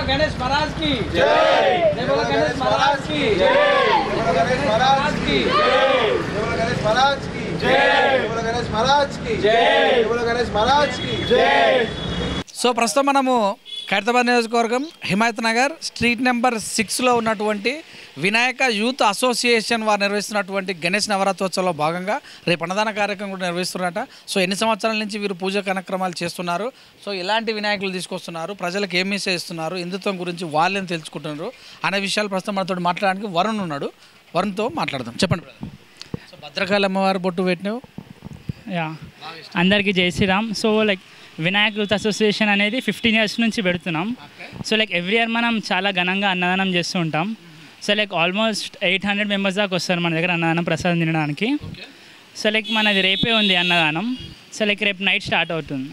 गणेश महाराज की जय। जय बोलो गणेश महाराज की जय। जय बोलो गणेश महाराज की जय। जय बोलो गणेश महाराज की जय। जय बोलो गणेश महाराज की जय। जय बोलो गणेश महाराज की जय। సో ప్రస్తుతం మనము ఖైరతాబాద్ నియోజకవర్గం హిమాయత్ నగర్ స్ట్రీట్ నెంబర్ 6లో ఉన్నటువంటి వినాయక యూత్ అసోసియేషన్ వారు నిర్వహిస్తున్నటువంటి గణేష్ నవరాత్రోత్సవంలో భాగంగా రేపు అన్నదాన కార్యక్రమం కూడా నిర్వహిస్తున్నారట. సో ఎన్ని సంవత్సరాల నుంచి వీరు పూజా కార్యక్రమాలు చేస్తున్నారు, సో ఎలాంటి వినాయకులు తీసుకొస్తున్నారు, ప్రజలకు ఏం మెసేజ్ ఇస్తున్నారు, హిందుత్వం గురించి వాళ్ళని తెలుసుకుంటున్నారు అనే విషయాలు ప్రస్తుతం మనతో మాట్లాడడానికి వరుణ్ ఉన్నాడు. వరుణ్తో మాట్లాడదాం. చెప్పండి బ్రదర్. సో భద్రకాళి అమ్మవారు బొట్టు పెట్టినావు. అందరికీ జై Shriram. So like Vinayak youth association అనేది 15 years నుంచి పెడుతున్నాం. సో లైక్ ఎవ్రీ ఇయర్ మనం చాలా ఘనంగా అన్నదానం చేస్తూ ఉంటాం. సో లైక్ ఆల్మోస్ట్ 800 members దాకా వస్తారు మన దగ్గర అన్నదానం ప్రసాదం తినడానికి. సో లైక్ మనది రేపే ఉంది అన్నదానం. సో లైక్ రేపు నైట్ స్టార్ట్ అవుతుంది.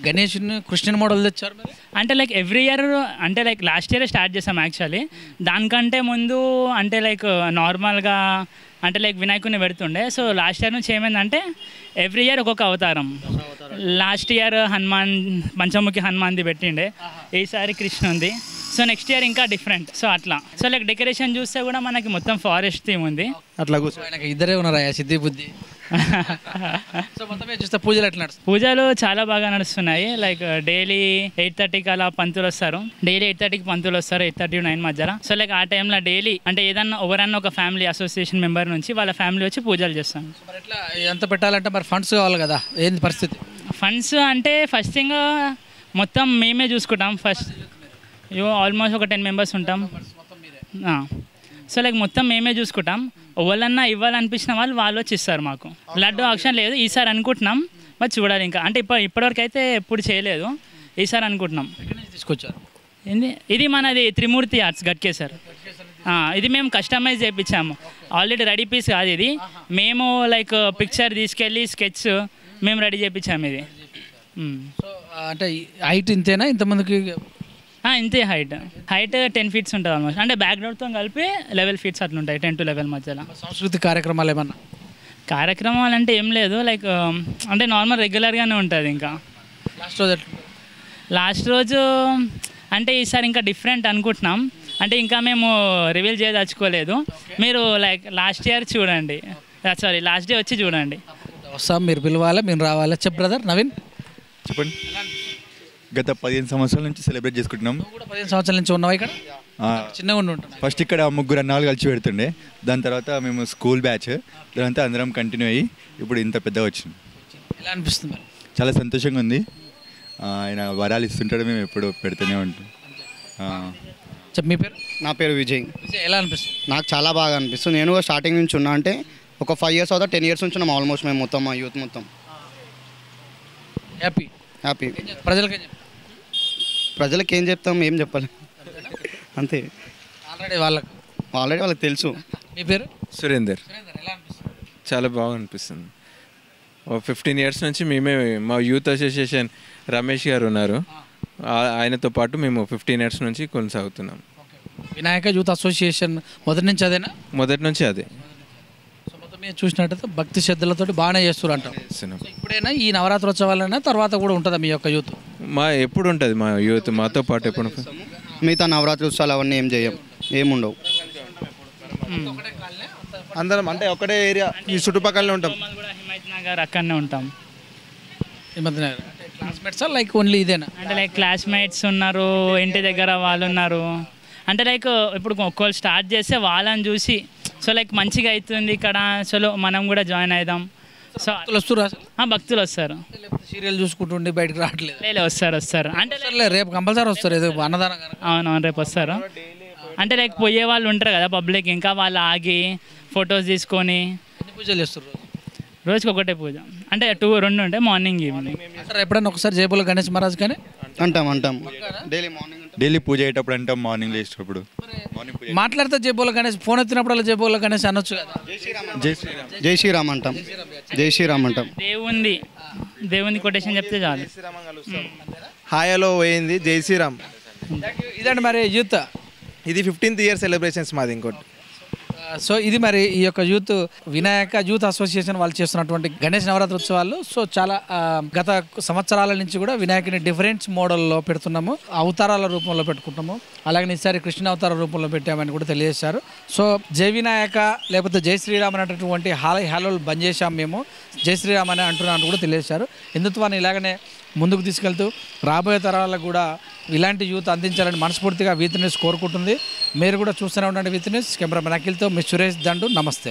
గణేష్ని కృష్ణుని మోడల్ తెచ్చారు అంటే లైక్ ఎవ్రీ ఇయర్, అంటే లైక్ లాస్ట్ ఇయర్ స్టార్ట్ చేసాం యాక్చువల్లీ. దానికంటే ముందు అంటే లైక్ నార్మల్గా అంటే లైక్ వినాయకుడిని పెడుతుండే. సో లాస్ట్ ఇయర్ నుంచి ఏమైందంటే ఎవ్రీ ఇయర్ ఒక్కొక్క అవతారం. లాస్ట్ ఇయర్ హనుమాన్ పంచముఖి హనుమాన్ది పెట్టిండే, ఈసారి కృష్ణుంది. సో నెక్స్ట్ ఇయర్ ఇంకా డిఫరెంట్. సో అట్లా సో లైక్ డెకరేషన్ చూస్తే కూడా మనకి మొత్తం ఫారెస్ట్ థీమ్ ఉంది. అట్లా ఆయనకి ఇద్దరే ఉన్నారా సిద్ధి బుద్ధి. సో మొత్తమే చూస్తే పూజలు ఎట్లా నడుస్తాయి? పూజలు చాలా బాగా నడుస్తున్నాయి. లైక్ డైలీ 8:30కి అలా పంతులు వస్తారు. డైలీ 8:30కి పంతులు వస్తారు, 8:30 to 9 మధ్యలో. సో లైక్ ఆ టైంలో డైలీ అంటే ఏదన్నా ఎవరన్నా ఒక ఫ్యామిలీ అసోసియేషన్ మెంబర్ నుంచి వాళ్ళ ఫ్యామిలీ వచ్చి పూజలు చేస్తాం. మరి ఎట్లా ఎంత పెట్టాలంటే మరి ఫండ్స్ కావాలి కదా, ఏంది పరిస్థితి? ఫండ్స్ అంటే ఫస్ట్ థింగ్ మొత్తం మేమే చూసుకుంటాం. ఫస్ట్ ఆల్మోస్ట్ ఒక 10 members ఉంటాం. సో లైక్ మొత్తం మేమే చూసుకుంటాం. ఎవరన్నా ఇవ్వాలనిపించిన వాళ్ళు వచ్చి ఇస్తారు మాకు. లడ్డు ఆప్షన్ లేదు ఈసారి అనుకుంటున్నాం, మరి చూడాలి ఇంకా. అంటే ఇప్పటివరకు అయితే ఎప్పుడు చేయలేదు, ఈసారి అనుకుంటున్నాం. తీసుకొచ్చారు ఇది మనది త్రిమూర్తి ఆర్ట్స్ గట్కే సార్. ఇది మేము కస్టమైజ్ చేయించాము. ఆల్రెడీ రెడీ పీస్ కాదు ఇది. మేము లైక్ పిక్చర్ తీసుకెళ్ళి స్కెచ్ మేము రెడీ చేయించాము ఇది. సో అంటే హైట్ ఇంతేనా? ఇంతమందికి ఇంతే హైట్ 10 feet ఉంటుంది ఆల్మోస్ట్. అంటే బ్యాక్గ్రౌండ్తో కలిపి 11 feet అట్లా ఉంటాయి, 10 to 11 మధ్యలో. సాంస్కృతిక కార్యక్రమాలు ఏమన్నా? కార్యక్రమాలు అంటే ఏం లేదు, లైక్ అంటే నార్మల్ రెగ్యులర్గానే ఉంటుంది. ఇంకా లాస్ట్ రోజు అంటే ఈసారి ఇంకా డిఫరెంట్ అనుకుంటున్నాం. అంటే ఇంకా మేము రివీల్ చేయదలుచుకోలేదు. మీరు లైక్ లాస్ట్ ఇయర్ చూడండి, సారీ లాస్ట్ డే వచ్చి చూడండి. వస్తాం, మీరు పిలవాలా, మీరు రావాలా? చెప్ బ్రదర్. నవీన్ చెప్పండి. గత 15 సంవత్సరాల నుంచి సెలబ్రేట్ చేసుకుంటున్నాం. 15 సంవత్సరాల నుంచి ఉన్నావా ఇక్కడ? చిన్నగా ఉంటాం. ఫస్ట్ ఇక్కడ 3 అన్నాలు కలిసి పెడుతుండే, దాని తర్వాత మేము స్కూల్ బ్యాచ్, దానంతా అందరం కంటిన్యూ అయ్యి ఇప్పుడు ఇంత పెద్దగా వచ్చింది. ఎలా అనిపిస్తుంది? చాలా సంతోషంగా ఉంది. ఆయన వరాలు ఇస్తుంటాడు, మేము ఎప్పుడు పెడుతూనే ఉంటాం. చెప్పు మీ పేరు. నా పేరు విజయ్. ఎలా అనిపిస్తుంది? నాకు చాలా బాగా అనిపిస్తుంది. నేను స్టార్టింగ్ నుంచి ఉన్నా, అంటే ఒక 5 years అవుతా 10 years నుంచి ఉన్నాం ఆల్మోస్ట్ మేము మొత్తం, మా యూత్ మొత్తం. హ్యాపీ ప్రజలకు ఏం చెప్తాం, ఏం చెప్పాలి, అంతే. ఆల్రెడీ వాళ్ళకి తెలుసు. మీ పేరు? సురేందర్. చాలా బాగా అనిపిస్తుంది. 15 years నుంచి మేమే, మా యూత్ అసోసియేషన్ రమేష్ గారు ఉన్నారు, ఆయనతో పాటు మేము 15 years నుంచి కొనసాగుతున్నాం. వినాయక యూత్ అసోసియేషన్ మొదటి నుంచి అదేనా? మొదటి నుంచి అదే. సో మొత్తం మీరు చూసినట్టయితే భక్తి శ్రద్ధలతో బాగానే చేస్తారు అంటాం. ఇప్పుడైనా ఈ నవరాత్రోత్సవాలైనా తర్వాత కూడా ఉంటుందా మీ యొక్క యూత్? ఎప్పుడు ఉంటుంది మా యూత్ మాతో పాటు ఎప్పుడు. మిగతా నవరాత్రి ఉత్సవాలు అవన్నీ ఏం చేయం, ఏముండవు. అందరం అంటే ఒకటే ఏరియా, ఈ చుట్టుపక్కలనే ఉంటాం. హిమాయత్ నగర్ అక్కడనే ఉంటాం. హిమాయత్ నగర్ క్లాస్మేట్సా లైక్ ఓన్లీ ఇదేనా? అంటే లైక్ క్లాస్మేట్స్ ఉన్నారు, ఇంటి దగ్గర వాళ్ళు ఉన్నారు. అంటే లైక్ ఇప్పుడు ఒక్కళ్ళు స్టార్ట్ చేస్తే వాళ్ళని చూసి సో లైక్ మంచిగా అవుతుంది ఇక్కడ, చలో మనం కూడా జాయిన్ అవుదాం. సో భక్తులు వస్తారు. సీరియల్ చూసుకుంటుండే బయటకు రావట్లేదు? వస్తారు. అంటే రేపు కంపల్సరీ వస్తారు, ఏదో అన్నదానం. అవునవును, రేపు వస్తారు. అంటే లైక్ పోయే వాళ్ళు ఉంటారు కదా పబ్లిక్, ఇంకా వాళ్ళు ఆగి ఫొటోస్ తీసుకొని. ఎన్ని పూజలు చేస్తారు రోజుకి ఒకటే పూజ, అంటే 2 ఉంటాయి, మార్నింగ్ ఈవినింగ్. ఎప్పుడైనా ఒకసారి జయబోలో గణేష్ మహారాజ్ కానీ అంటాం డైలీ పూజ అయ్యేటప్పుడు అంటాం, మార్నింగ్ లేచేటప్పుడు. మాట్లాడితే జయబోలో గణేష్, ఫోన్ ఎత్తినప్పుడు జయబోలో గణేష్ అనొచ్చు కదా. జై శ్రీరామ్ అంటాం, జై శ్రీరామ్ అంటాం. దేవుంది కొటేషన్ చెప్తే చాలు. హాయలో పోయింది జై శ్రీరామ్. ఇదండి మరి యూత్. ఇది 15th year సెలబ్రేషన్స్ మాది. ఇంకోటి సో ఇది మరి ఈ యొక్క వినాయక యూత్ అసోసియేషన్ వాళ్ళు చేస్తున్నటువంటి గణేష్ నవరాత్రి ఉత్సవాలు. సో చాలా గత సంవత్సరాల నుంచి కూడా వినాయకుని డిఫరెంట్ మోడల్లో పెడుతున్నాము, అవతారాల రూపంలో పెట్టుకుంటాము. అలాగే ఈసారి కృష్ణ అవతార రూపంలో పెట్టామని కూడా తెలియజేశారు. సో జై వినాయక లేకపోతే జై శ్రీరామ్ అనేటటువంటి హాలోలు బంద్ చేశాం మేము, జై శ్రీరామ్ అని అంటున్నాను కూడా తెలియజేశారు. హిందుత్వాన్ని ఇలాగనే ముందుకు తీసుకెళ్తూ రాబోయే తరాలకు కూడా ఇలాంటి యూత్ అందించాలని మనస్ఫూర్తిగా వీత్ న్యూస్ కోరుకుంటుంది. మీరు కూడా చూస్తూనే ఉండండి వీత్ న్యూస్. కెమెరామెన్ అఖిల్తో మీ సురేష్ దండు. నమస్తే.